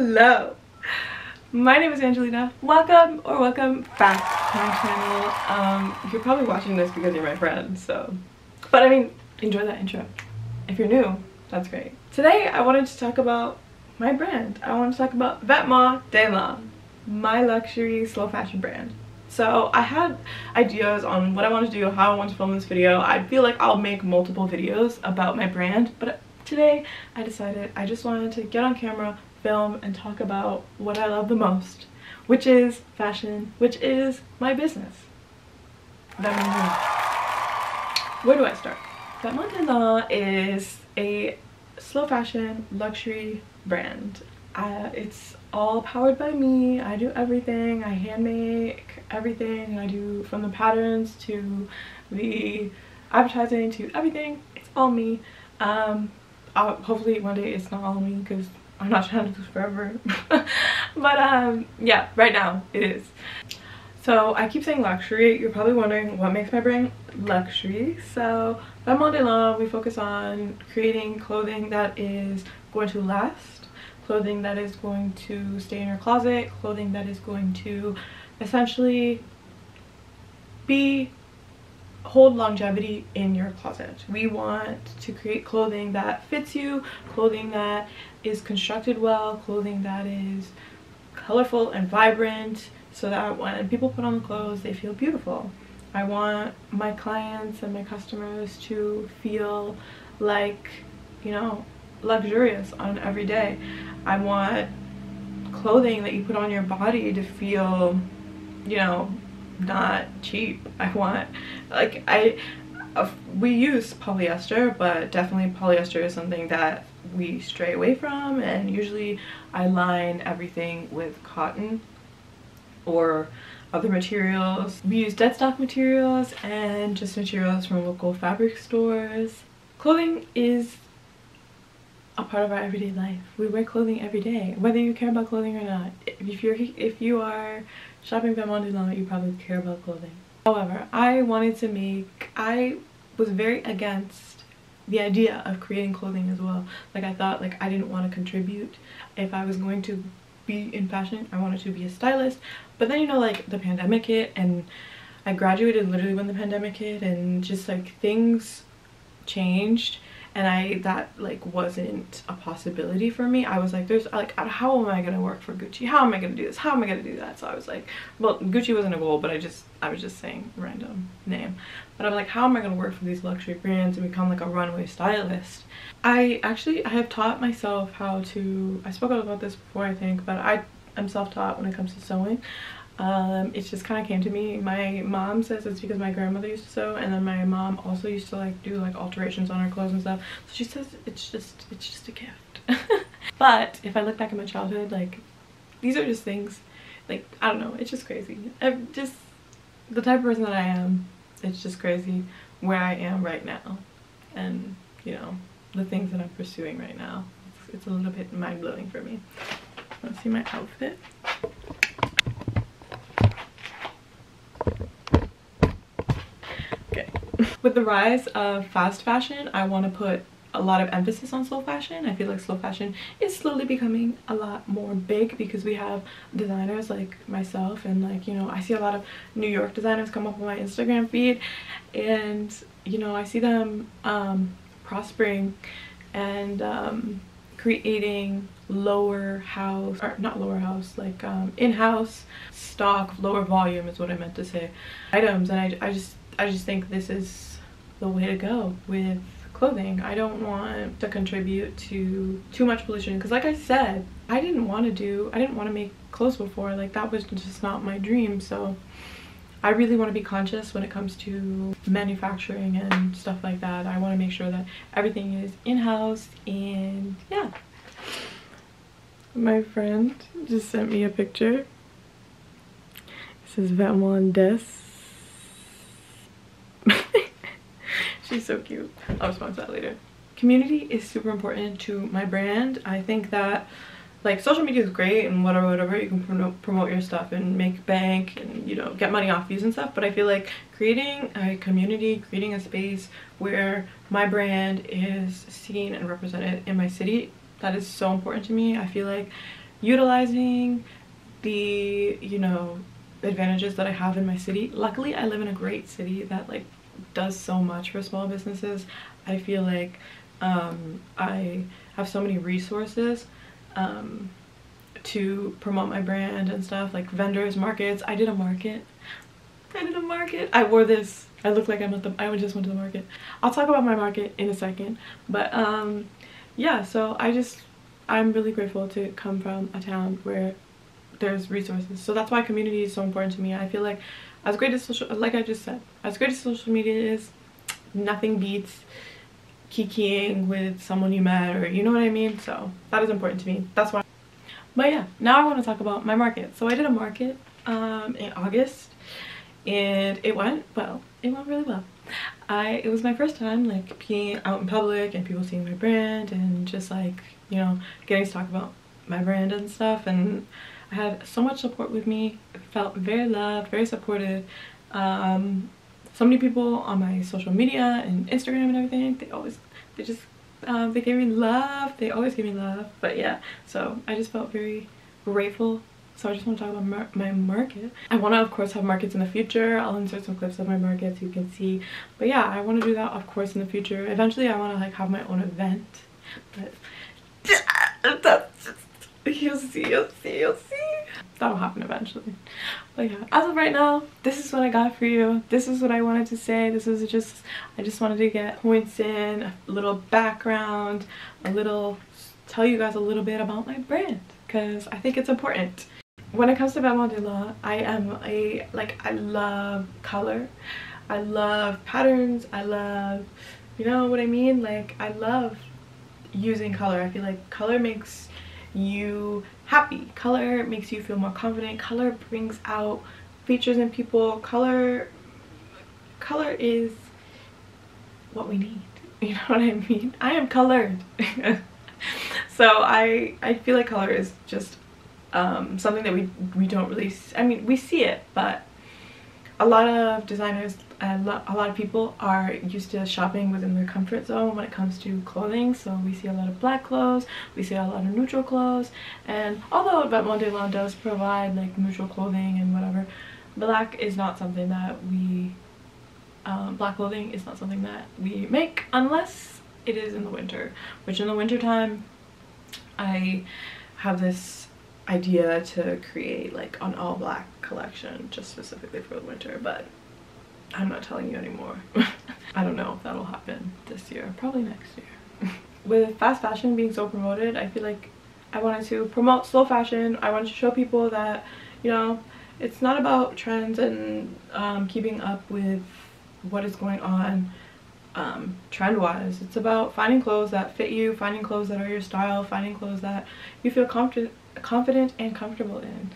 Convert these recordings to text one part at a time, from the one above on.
Hello, my name is Angelina. Welcome back to my channel. You're probably watching this because you're my friend, so, but I mean, enjoy that intro. If you're new, that's great. Today I wanted to talk about my brand. I want to talk about Vêtements Deslandes, my luxury slow fashion brand. So I had ideas on what I want to do, how I want to film this video. I feel like I'll make multiple videos about my brand, but today I decided I just wanted to get on camera, film, and talk about what I love the most, which is fashion, which is my business. Vêtements Deslandes. Where do I start? Vêtements Deslandes is a slow fashion luxury brand. It's all powered by me. I do everything. I hand make everything. I do from the patterns to the advertising to everything. It's all me. Hopefully one day it's not all me because I'm not trying to do this forever. But yeah, right now it is. So I keep saying luxury. You're probably wondering what makes my brand luxury. So Vêtements Deslandes, we focus on creating clothing that is going to last, clothing that is going to stay in your closet, clothing that is going to essentially hold longevity in your closet. We want to create clothing that fits you, clothing that is constructed well, clothing that is colorful and vibrant, so that when people put on the clothes they feel beautiful. I want my clients and my customers to feel like, you know, luxurious on every day. I want clothing that you put on your body to feel, you know, not cheap. I want, like, we use polyester, but definitely polyester is something that we stray away from, and usually I line everything with cotton or other materials. We use dead stock materials and just materials from local fabric stores. Clothing is a part of our everyday life. We wear clothing every day, whether you care about clothing or not. If you are shopping Vêtements Deslandes, you probably care about clothing. However, I was very against the idea of creating clothing as well. Like, I thought, like, I didn't want to contribute. If I was going to be in fashion, I wanted to be a stylist. But then, you know, like, the pandemic hit, and I graduated literally when the pandemic hit, and just like things changed, and that like wasn't a possibility for me. I was like, there's like, how am I gonna work for Gucci? How am I gonna do this? How am I gonna do that? So I was like, well, Gucci wasn't a goal, but I was just saying a random name. But I'm like, how am I gonna work for these luxury brands and become like a runway stylist? I have taught myself how to, I spoke about this before I think, but I'm self-taught when it comes to sewing. It just kind of came to me. My mom says it's because my grandmother used to sew, and then my mom also used to like do like alterations on her clothes and stuff. So she says it's just a gift. But if I look back at my childhood, like, these are just things, like, I don't know, it's just crazy. I'm just the type of person that I am. It's just crazy where I am right now, and you know, the things that I'm pursuing right now. It's a little bit mind-blowing for me. Let's see my outfit. With the rise of fast fashion, I want to put a lot of emphasis on slow fashion. I feel like slow fashion is slowly becoming a lot more big because we have designers like myself, and like, you know, I see a lot of New York designers come up on my Instagram feed, and you know, I see them prospering and creating in-house stock, lower volume is what I meant to say, items, and I just think this is the way to go with clothing. I don't want to contribute to too much pollution, because like I said, I didn't want to make clothes before. Like, that was just not my dream. So I really want to be conscious when it comes to manufacturing and stuff like that. I want to make sure that everything is in-house, and yeah. My friend just sent me a picture. It says Vêtements Deslandes. She's so cute. I'll respond to that later. Community is super important to my brand. I think that, like, social media is great and whatever, you can promote your stuff and make bank and, you know, get money off views and stuff, but I feel like creating a community, creating a space where my brand is seen and represented in my city, that is so important to me. I feel like utilizing the, you know, advantages that I have in my city. Luckily, I live in a great city that like does so much for small businesses. I feel like I have so many resources to promote my brand and stuff, like vendors, markets. I did a market. I wore this. I look like I just went to the market. I'll talk about my market in a second, but yeah, so I'm really grateful to come from a town where there's resources. So that's why community is so important to me. I feel like as great as like I just said, as great as social media is, nothing beats kikiing with someone you met, or you know what I mean. So that is important to me. That's why. But yeah, now I want to talk about my market. So I did a market in August, and it went well. It went really well. It was my first time like being out in public and people seeing my brand and just like, you know, getting to talk about my brand and stuff, and I had so much support with me. I felt very loved, very supported. So many people on my social media and Instagram and everything, they gave me love. They always give me love. But yeah, so I just felt very grateful. So I just want to talk about my market. I want to, of course, have markets in the future. I'll insert some clips of my markets you can see. But yeah, I want to do that, of course, in the future. Eventually, I want to like have my own event. But that's just, you'll see. That'll happen eventually. But yeah, as of right now, this is what I got for you. This is what I wanted to say. I just wanted to get points in, a little background, tell you guys a little bit about my brand, because I think it's important. When it comes to Vêtements Deslandes, I love color. I love patterns. I love, you know what I mean? Like, I love using color. I feel like color makes you happy. Color makes you feel more confident. Color brings out features in people. Color is what we need. You know what I mean? I am colored. So I feel like color is just something that we don't really, I mean, we see it, but a lot of designers and a lot of people are used to shopping within their comfort zone when it comes to clothing. So we see a lot of black clothes, we see a lot of neutral clothes, and although Vêtements Deslandes does provide like neutral clothing and whatever, black is not something that we black clothing is not something that we make unless it is in the winter, which in the winter time I have this idea to create like an all black collection just specifically for the winter, but I'm not telling you anymore. I don't know if that'll happen this year, probably next year. With fast fashion being so promoted, I feel like I wanted to promote slow fashion. I wanted to show people that, you know, it's not about trends and keeping up with what is going on trend-wise. It's about finding clothes that fit you, finding clothes that are your style, finding clothes that you feel confident and comfortable in.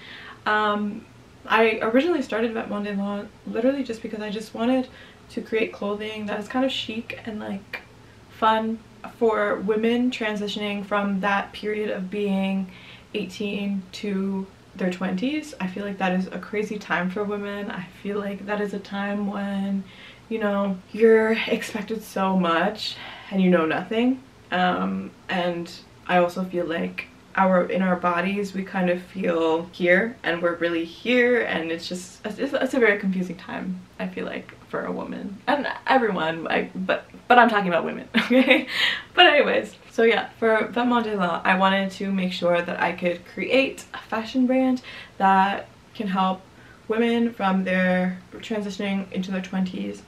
I originally started Vêtements Deslandes literally just because I just wanted to create clothing that is kind of chic and like fun for women transitioning from that period of being 18 to their 20s. I feel like that is a crazy time for women. I feel like that is a time when, you know, you're expected so much and you know nothing. And I also feel like in our bodies we kind of feel here and we're really here, and it's a very confusing time, I feel like, for a woman and everyone, but I'm talking about women. Okay, but anyways, so yeah, for Vêtements Deslandes I wanted to make sure that I could create a fashion brand that can help women from their transitioning into their 20s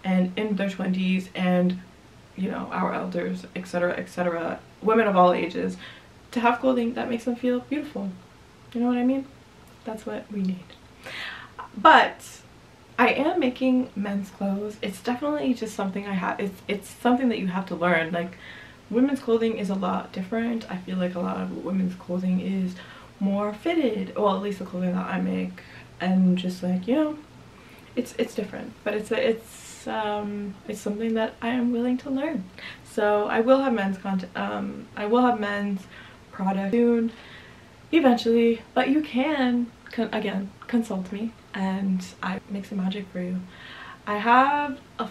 and in their 20s, and you know, our elders, etc., women of all ages, to have clothing that makes them feel beautiful. You know what I mean? That's what we need. But I am making men's clothes. It's definitely just something I have. It's something that you have to learn. Like, women's clothing is a lot different. I feel like a lot of women's clothing is more fitted. Well, at least the clothing that I make, and just like, you know, it's different. But it's something that I am willing to learn. So I will have men's content. I will have men's product soon, eventually, but you can again consult me and I make some magic for you. I have a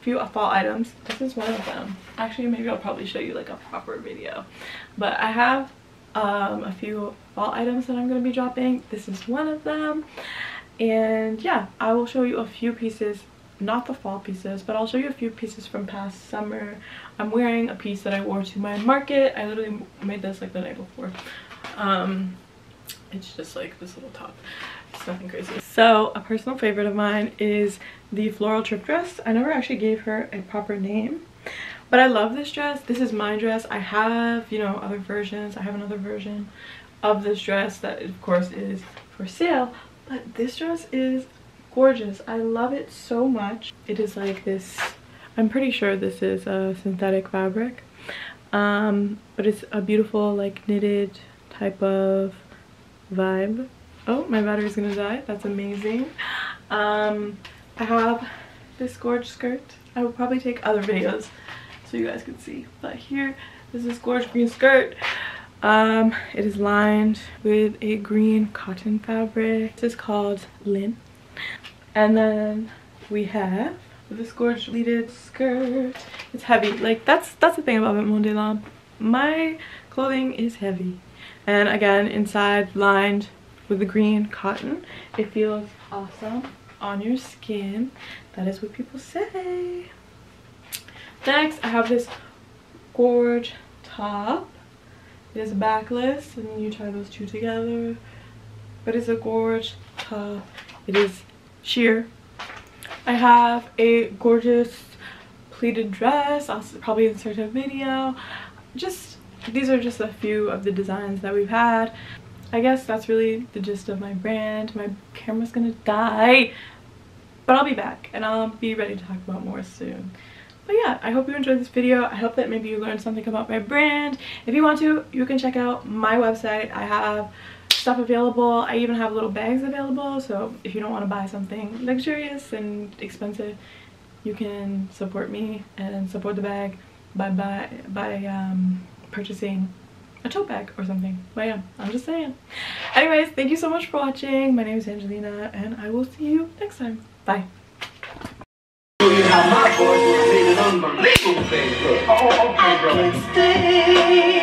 few fall items. This is one of them. Actually, maybe I'll probably show you like a proper video, but I have a few fall items that I'm going to be dropping. This is one of them. And yeah, I will show you a few pieces, not the fall pieces, but I'll show you a few pieces from past summer. I'm wearing a piece that I wore to my market. I literally made this like the night before. It's just like this little top. It's nothing crazy. So a personal favorite of mine is the floral trip dress. I never actually gave her a proper name, but I love this dress. This is my dress. I have, you know, other versions. I have another version of this dress that of course is for sale, but this dress is gorgeous. I love it so much. It is like this, I'm pretty sure this is a synthetic fabric, but it's a beautiful like knitted type of vibe. Oh, my battery's gonna die. That's amazing. I have this gorgeous skirt. I will probably take other videos so you guys can see, but here is this gorgeous green skirt. It is lined with a green cotton fabric. This is called Lynn. And then we have this gorgeous pleated skirt. It's heavy. Like that's the thing about Vêtements Deslandes. My clothing is heavy. And again, inside lined with the green cotton. It feels awesome on your skin. That is what people say. Next, I have this gorge top. It is a backless, and you tie those two together. But it's a gorge top. It is sheer. I have a gorgeous pleated dress. I'll probably insert a video. These are just a few of the designs that we've had. I guess that's really the gist of my brand. My camera's gonna die, but I'll be back and I'll be ready to talk about more soon. But yeah, I hope you enjoyed this video. I hope that maybe you learned something about my brand. If you want to, you can check out my website. I have stuff available. I even have little bags available, so if you don't want to buy something luxurious and expensive, you can support me and support the bag by purchasing a tote bag or something. But yeah, I'm just saying. Anyways, thank you so much for watching. My name is Angelina, and I will see you next time. Bye. How my voice was unbelievable, baby. Oh, okay, bro.